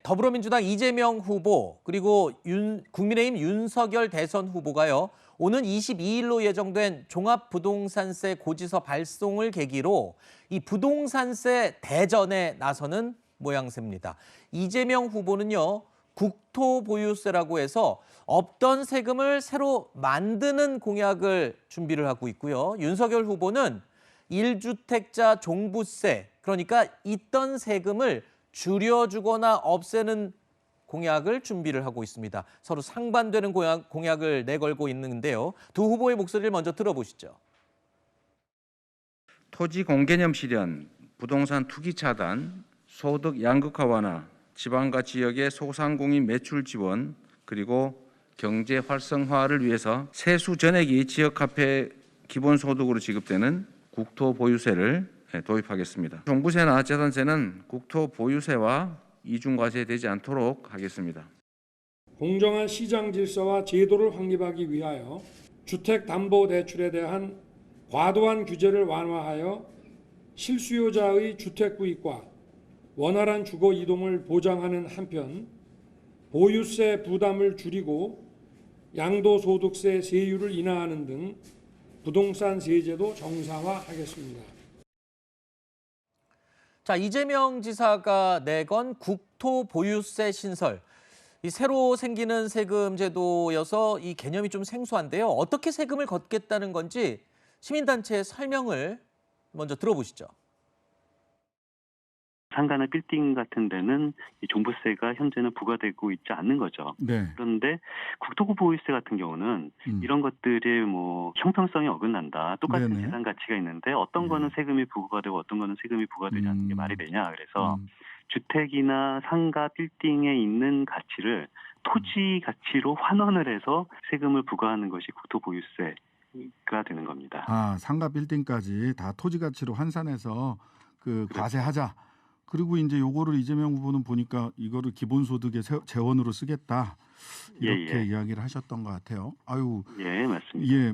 더불어민주당 이재명 후보 그리고 국민의힘 윤석열 대선 후보가요. 오는 22일로 예정된 종합부동산세 고지서 발송을 계기로 이 부동산세 대전에 나서는 모양새입니다. 이재명 후보는요. 국토보유세라고 해서 없던 세금을 새로 만드는 공약을 준비를 하고 있고요. 윤석열 후보는 1주택자 종부세, 그러니까 있던 세금을 줄여주거나 없애는 공약을 준비를 하고 있습니다. 서로 상반되는 공약을 내걸고 있는데요. 두 후보의 목소리를 먼저 들어보시죠. 토지 공개념 실현, 부동산 투기 차단, 소득 양극화 완화, 지방과 지역의 소상공인 매출 지원, 그리고 경제 활성화를 위해서 세수 전액이 지역화폐 기본소득으로 지급되는 국토보유세를 도입하겠습니다. 종부세나 재산세는 국토보유세와 이중과세되지 않도록 하겠습니다. 공정한 시장 질서와 제도를 확립하기 위하여 주택담보대출에 대한 과도한 규제를 완화하여 실수요자의 주택 구입과 원활한 주거 이동을 보장하는 한편 보유세 부담을 줄이고 양도소득세 세율을 인하하는 등 부동산 세제도 정상화하겠습니다. 자, 이재명 지사가 내건 국토보유세 신설. 이 새로 생기는 세금 제도여서 이 개념이 좀 생소한데요. 어떻게 세금을 걷겠다는 건지 시민단체의 설명을 먼저 들어보시죠. 상가나 빌딩 같은 데는 이 종부세가 현재는 부과되고 있지 않는 거죠. 네. 그런데 국토보유세 같은 경우는 이런 것들이 뭐 형평성이 어긋난다. 똑같은 네네. 재산 가치가 있는데 어떤 거는 세금이 부과되고 어떤 거는 세금이 부과되지 않는 게 말이 되냐. 그래서 주택이나 상가, 빌딩에 있는 가치를 토지 가치로 환원을 해서 세금을 부과하는 것이 국토보유세가 되는 겁니다. 아, 상가 빌딩까지 다 토지 가치로 환산해서 그 과세하자. 그리고 이제 요거를 이재명 후보는 보니까 이거를 기본소득의 재원으로 쓰겠다. 이렇게 이야기를 하셨던 것 같아요. 아유. 예, 맞습니다. 예.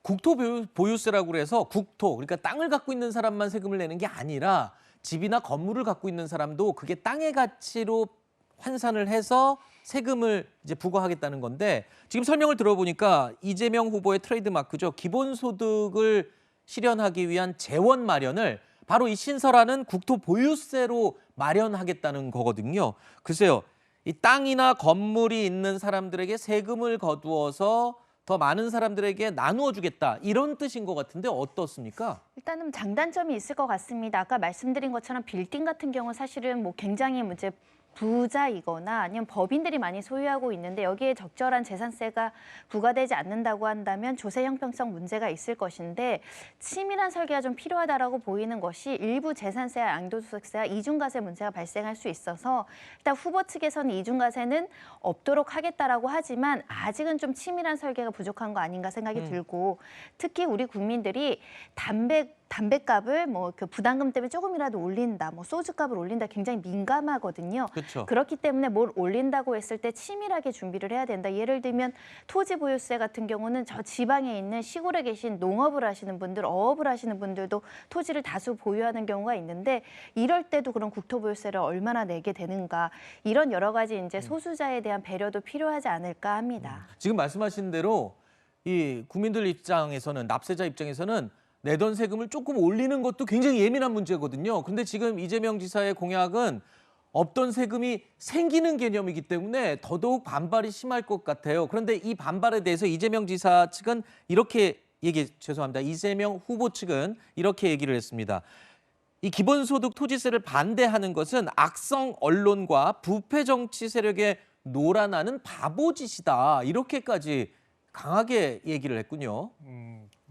국토보유세라고 그래서 국토, 그러니까 땅을 갖고 있는 사람만 세금을 내는 게 아니라 집이나 건물을 갖고 있는 사람도 그게 땅의 가치로 환산을 해서 세금을 이제 부과하겠다는 건데 지금 설명을 들어보니까 이재명 후보의 트레이드마크죠. 기본소득을 실현하기 위한 재원 마련을 바로 이 신설하는 국토보유세로 마련하겠다는 거거든요. 글쎄요, 이 땅이나 건물이 있는 사람들에게 세금을 거두어서 더 많은 사람들에게 나누어 주겠다 이런 뜻인 것 같은데 어떻습니까? 일단은 장단점이 있을 것 같습니다. 아까 말씀드린 것처럼 빌딩 같은 경우 사실은 뭐 굉장히 이제 부자이거나 아니면 법인들이 많이 소유하고 있는데 여기에 적절한 재산세가 부과되지 않는다고 한다면 조세 형평성 문제가 있을 것인데 치밀한 설계가 좀 필요하다라고 보이는 것이 일부 재산세와 양도소득세와 이중과세 문제가 발생할 수 있어서 일단 후보 측에서는 이중과세는 없도록 하겠다라고 하지만 아직은 좀 치밀한 설계가 부족한 거 아닌가 생각이 들고 특히 우리 국민들이 담배값을 뭐 그 부담금 때문에 조금이라도 올린다, 뭐 소주값을 올린다 굉장히 민감하거든요. 그렇죠. 그렇기 때문에 뭘 올린다고 했을 때 치밀하게 준비를 해야 된다. 예를 들면 토지보유세 같은 경우는 저 지방에 있는 시골에 계신 농업을 하시는 분들, 어업을 하시는 분들도 토지를 다수 보유하는 경우가 있는데 이럴 때도 그런 국토보유세를 얼마나 내게 되는가 이런 여러 가지 이제 소수자에 대한 배려도 필요하지 않을까 합니다. 지금 말씀하신 대로 이 국민들 입장에서는 납세자 입장에서는 내던 세금을 조금 올리는 것도 굉장히 예민한 문제거든요. 그런데 지금 이재명 지사의 공약은 없던 세금이 생기는 개념이기 때문에 더더욱 반발이 심할 것 같아요. 그런데 이 반발에 대해서 이재명 지사 측은 이렇게 이재명 후보 측은 이렇게 얘기를 했습니다. 이 기본소득 토지세를 반대하는 것은 악성 언론과 부패 정치 세력의 노란하는 바보짓이다. 이렇게까지 강하게 얘기를 했군요.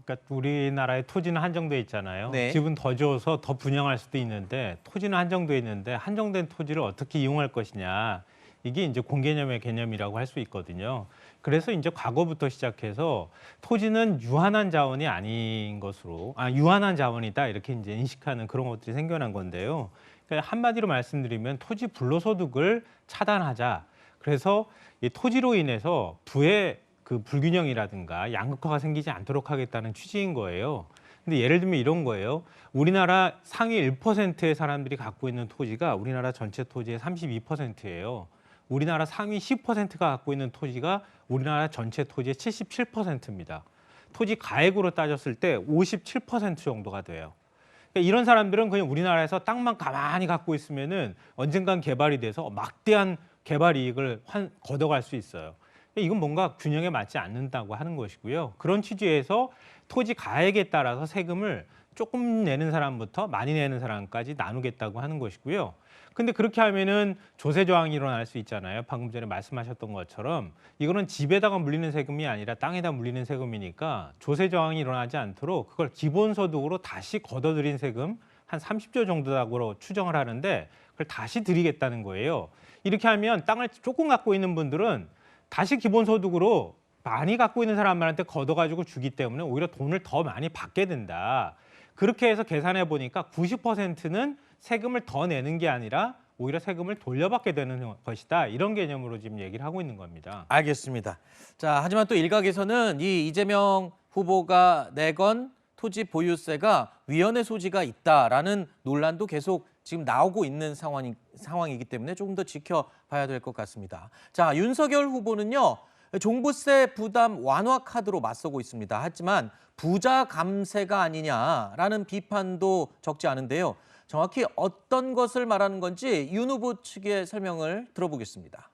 그러니까 우리나라의 토지는 한정돼 있잖아요. 네. 집은 더 줘서 더 분양할 수도 있는데 토지는 한정돼 있는데 한정된 토지를 어떻게 이용할 것이냐. 이게 이제 공개념의 개념이라고 할 수 있거든요. 그래서 이제 과거부터 시작해서 토지는 유한한 자원이 아닌 것으로, 유한한 자원이다 이렇게 이제 인식하는 그런 것들이 생겨난 건데요. 그러니까 한마디로 말씀드리면 토지 불로소득을 차단하자. 그래서 이 토지로 인해서 부의 그 불균형이라든가 양극화가 생기지 않도록 하겠다는 취지인 거예요. 근데 예를 들면 이런 거예요. 우리나라 상위 1%의 사람들이 갖고 있는 토지가 우리나라 전체 토지의 32%예요. 우리나라 상위 10%가 갖고 있는 토지가 우리나라 전체 토지의 77%입니다. 토지 가액으로 따졌을 때 57% 정도가 돼요. 그러니까 이런 사람들은 그냥 우리나라에서 땅만 가만히 갖고 있으면은 언젠간 개발이 돼서 막대한 개발 이익을 걷어갈 수 있어요. 이건 뭔가 균형에 맞지 않는다고 하는 것이고요. 그런 취지에서 토지 가액에 따라서 세금을 조금 내는 사람부터 많이 내는 사람까지 나누겠다고 하는 것이고요. 근데 그렇게 하면은 조세 저항이 일어날 수 있잖아요. 방금 전에 말씀하셨던 것처럼 이거는 집에다가 물리는 세금이 아니라 땅에다 물리는 세금이니까 조세 저항이 일어나지 않도록 그걸 기본소득으로 다시 걷어들인 세금 한 30조 정도라고 추정을 하는데 그걸 다시 드리겠다는 거예요. 이렇게 하면 땅을 조금 갖고 있는 분들은 다시 기본소득으로 많이 갖고 있는 사람들한테 걷어가지고 주기 때문에 오히려 돈을 더 많이 받게 된다. 그렇게 해서 계산해 보니까 90%는 세금을 더 내는 게 아니라 오히려 세금을 돌려받게 되는 것이다. 이런 개념으로 지금 얘기를 하고 있는 겁니다. 알겠습니다. 자, 하지만 또 일각에서는 이 이재명 후보가 내건 토지 보유세가 위헌의 소지가 있다라는 논란도 계속 지금 나오고 있는 상황이기 때문에 조금 더 지켜봐야 될 것 같습니다. 자, 윤석열 후보는요. 종부세 부담 완화 카드로 맞서고 있습니다. 하지만 부자 감세가 아니냐라는 비판도 적지 않은데요. 정확히 어떤 것을 말하는 건지 윤 후보 측의 설명을 들어보겠습니다.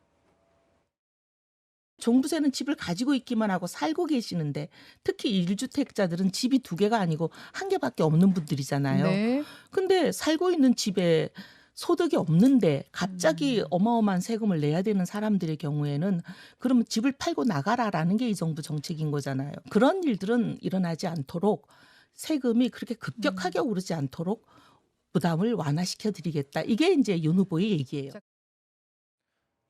종부세는 집을 가지고 있기만 하고 살고 계시는데 특히 1주택자들은 집이 2개가 아니고 1개밖에 없는 분들이잖아요. 네. 근데 살고 있는 집에 소득이 없는데 갑자기 어마어마한 세금을 내야 되는 사람들의 경우에는 그러면 집을 팔고 나가라라는 게 이 정부 정책인 거잖아요. 그런 일들은 일어나지 않도록 세금이 그렇게 급격하게 오르지 않도록 부담을 완화시켜 드리겠다. 이게 이제 윤 후보의 얘기예요.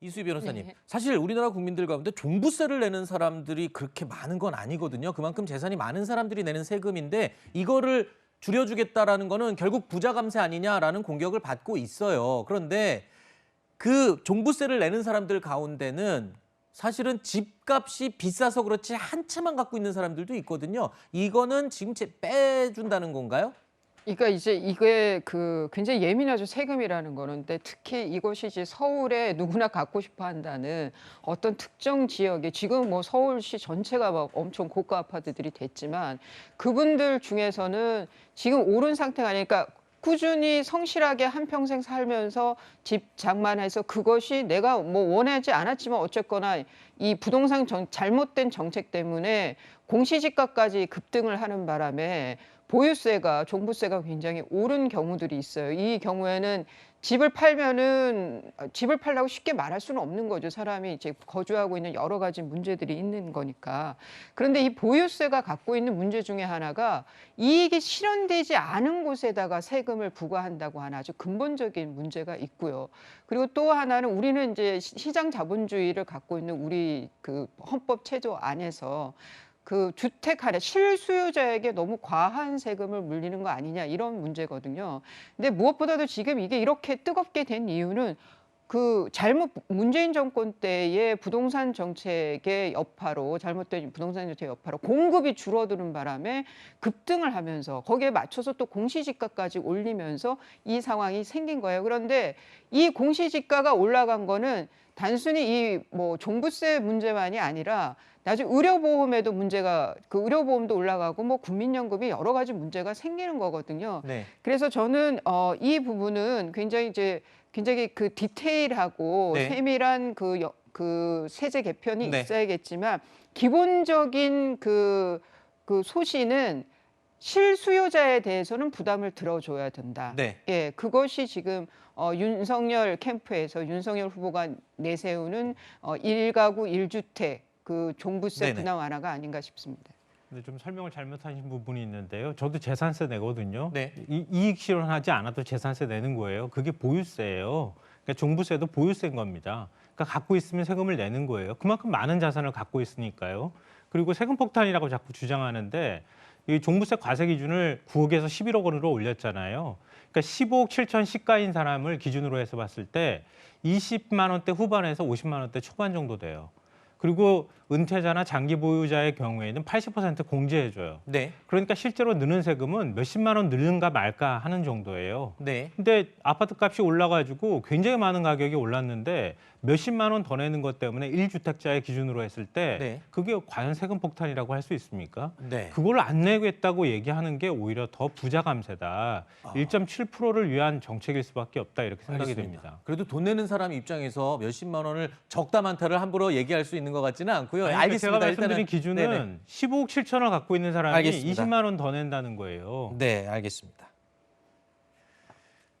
이수희 변호사님, 네. 사실 우리나라 국민들 가운데 종부세를 내는 사람들이 그렇게 많은 건 아니거든요. 그만큼 재산이 많은 사람들이 내는 세금인데 이거를 줄여주겠다라는 거는 결국 부자 감세 아니냐라는 공격을 받고 있어요. 그런데 그 종부세를 내는 사람들 가운데는 사실은 집값이 비싸서 그렇지 한 채만 갖고 있는 사람들도 있거든요. 이거는 지금 빼준다는 건가요? 그러니까 이제 이게 굉장히 예민하죠. 세금이라는 거는. 근데 특히 이것이 이제 서울에 누구나 갖고 싶어 한다는 어떤 특정 지역에 지금 뭐 서울시 전체가 막 엄청 고가 아파트들이 됐지만 그분들 중에서는 지금 오른 상태가 아니니까 꾸준히 성실하게 한평생 살면서 집 장만해서 그것이 내가 뭐 원하지 않았지만 어쨌거나 이 부동산 잘못된 정책 때문에 공시지가까지 급등을 하는 바람에 보유세가, 종부세가 굉장히 오른 경우들이 있어요. 이 경우에는 집을 팔라고 쉽게 말할 수는 없는 거죠. 사람이 이제 거주하고 있는 여러 가지 문제들이 있는 거니까. 그런데 이 보유세가 갖고 있는 문제 중에 하나가 이익이 실현되지 않은 곳에다가 세금을 부과한다고 하는 아주 근본적인 문제가 있고요. 그리고 또 하나는 우리는 이제 시장 자본주의를 갖고 있는 우리 그 헌법 체조 안에서 그 주택 하나 실수요자에게 너무 과한 세금을 물리는 거 아니냐 이런 문제거든요. 근데 무엇보다도 지금 이게 이렇게 뜨겁게 된 이유는 그 문재인 정권 때의 부동산 정책의 여파로 잘못된 부동산 정책의 여파로 공급이 줄어드는 바람에 급등을 하면서 거기에 맞춰서 또 공시지가까지 올리면서 이 상황이 생긴 거예요. 그런데 이 공시지가가 올라간 거는 단순히 이 뭐 종부세 문제만이 아니라 나중에 의료보험에도 문제가 의료보험도 올라가고 뭐 국민연금이 여러 가지 문제가 생기는 거거든요. 네. 그래서 저는 이 부분은 굉장히 그 디테일하고 네. 세밀한 그 세제 개편이 네. 있어야겠지만 기본적인 그 소신은 실수요자에 대해서는 부담을 들어줘야 된다. 네. 예, 그것이 지금 윤석열 캠프에서 윤석열 후보가 내세우는 1가구 1주택 그 종부세 네네. 부담 완화가 아닌가 싶습니다. 근데 좀 설명을 잘못하신 부분이 있는데요. 저도 재산세 내거든요. 네. 이익 실현하지 않아도 재산세 내는 거예요. 그게 보유세예요. 그러니까 종부세도 보유세인 겁니다. 그러니까 갖고 있으면 세금을 내는 거예요. 그만큼 많은 자산을 갖고 있으니까요. 그리고 세금 폭탄이라고 자꾸 주장하는데 이 종부세 과세 기준을 9억에서 11억 원으로 올렸잖아요. 그러니까 15억 7천 시가인 사람을 기준으로 해서 봤을 때 20만 원대 후반에서 50만 원대 초반 정도 돼요. 그리고 은퇴자나 장기 보유자의 경우에는 80% 공제해줘요. 네. 그러니까 실제로 느는 세금은 몇십만 원 늘는가 말까 하는 정도예요. 네. 근데 아파트 값이 올라가지고 굉장히 많은 가격이 올랐는데 몇십만 원 더 내는 것 때문에 1주택자의 기준으로 했을 때 네. 그게 과연 세금 폭탄이라고 할 수 있습니까? 네. 그걸 안 내겠다고 얘기하는 게 오히려 더 부자 감세다. 1.7%를 위한 정책일 수밖에 없다 이렇게 생각이 알겠습니다. 됩니다. 그래도 돈 내는 사람 입장에서 몇십만 원을 적다 많다를 함부로 얘기할 수 있는 것 같지는 않고요. 아니, 알겠습니다. 제가 말씀드린 기준은 네네. 15억 7천을 갖고 있는 사람이 알겠습니다. 20만 원 더 낸다는 거예요. 네, 알겠습니다.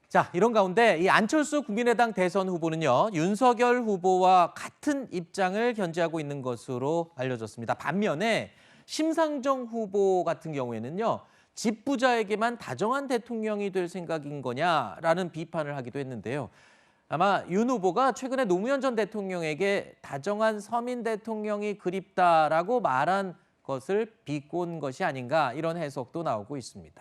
자, 이런 가운데 이 안철수 국민의당 대선 후보는요, 윤석열 후보와 같은 입장을 견지하고 있는 것으로 알려졌습니다. 반면에 심상정 후보 같은 경우에는요, 집 부자에게만 다정한 대통령이 될 생각인 거냐라는 비판을 하기도 했는데요. 아마 윤 후보가 최근에 노무현 전 대통령에게 다정한 서민 대통령이 그립다라고 말한 것을 비꼰 것이 아닌가 이런 해석도 나오고 있습니다.